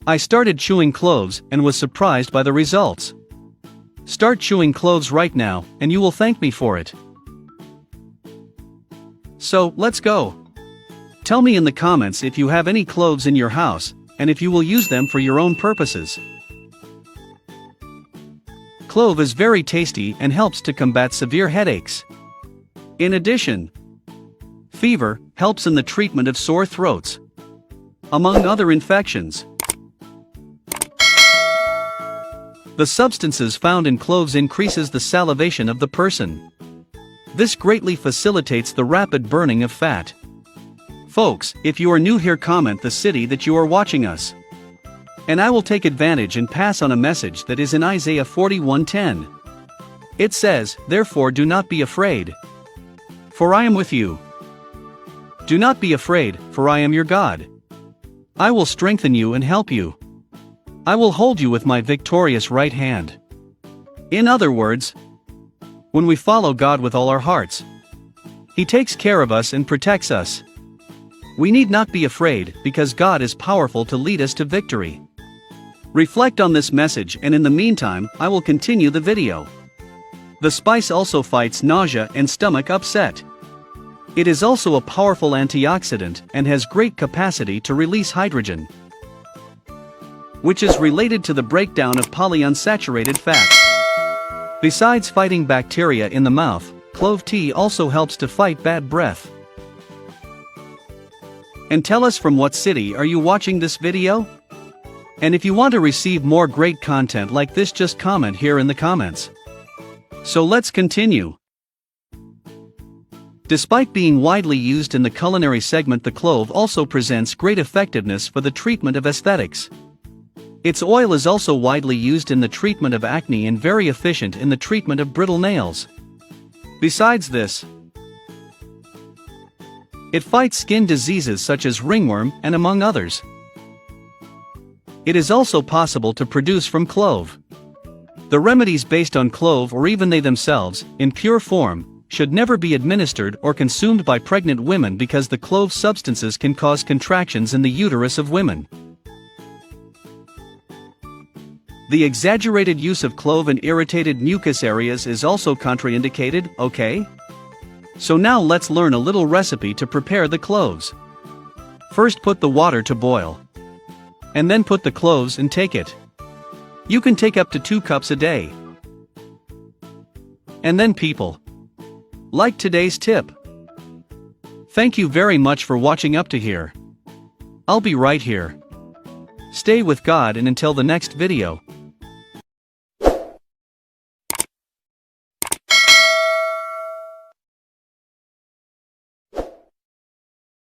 I started chewing cloves and was surprised by the results. Start chewing cloves right now, and you will thank me for it. So, let's go. Tell me in the comments if you have any cloves in your house, and if you will use them for your own purposes. Clove is very tasty and helps to combat severe headaches. In addition, fever helps in the treatment of sore throats, among other infections. The substances found in cloves increases the salivation of the person. This greatly facilitates the rapid burning of fat. Folks, if you are new here, comment the city that you are watching us, and I will take advantage and pass on a message that is in Isaiah 41:10. It says, "Therefore do not be afraid, for I am with you. Do not be afraid, for I am your God. I will strengthen you and help you. I will hold you with my victorious right hand." In other words, when we follow God with all our hearts, He takes care of us and protects us. We need not be afraid, because God is powerful to lead us to victory. Reflect on this message, and in the meantime, I will continue the video. The spice also fights nausea and stomach upset. It is also a powerful antioxidant and has great capacity to release hydrogen, which is related to the breakdown of polyunsaturated fats. Besides fighting bacteria in the mouth, clove tea also helps to fight bad breath. And tell us from what city are you watching this video? And if you want to receive more great content like this, just comment here in the comments. So let's continue. Despite being widely used in the culinary segment, the clove also presents great effectiveness for the treatment of aesthetics. Its oil is also widely used in the treatment of acne and very efficient in the treatment of brittle nails. Besides this, it fights skin diseases such as ringworm and among others. It is also possible to produce from clove. The remedies based on clove, or even they themselves, in pure form, should never be administered or consumed by pregnant women, because the clove substances can cause contractions in the uterus of women. The exaggerated use of clove in irritated mucus areas is also contraindicated, okay? So now let's learn a little recipe to prepare the cloves. First, put the water to boil, and then put the cloves and take it. You can take up to 2 cups a day. And then people like today's tip. Thank you very much for watching up to here. I'll be right here. Stay with God, and until the next video.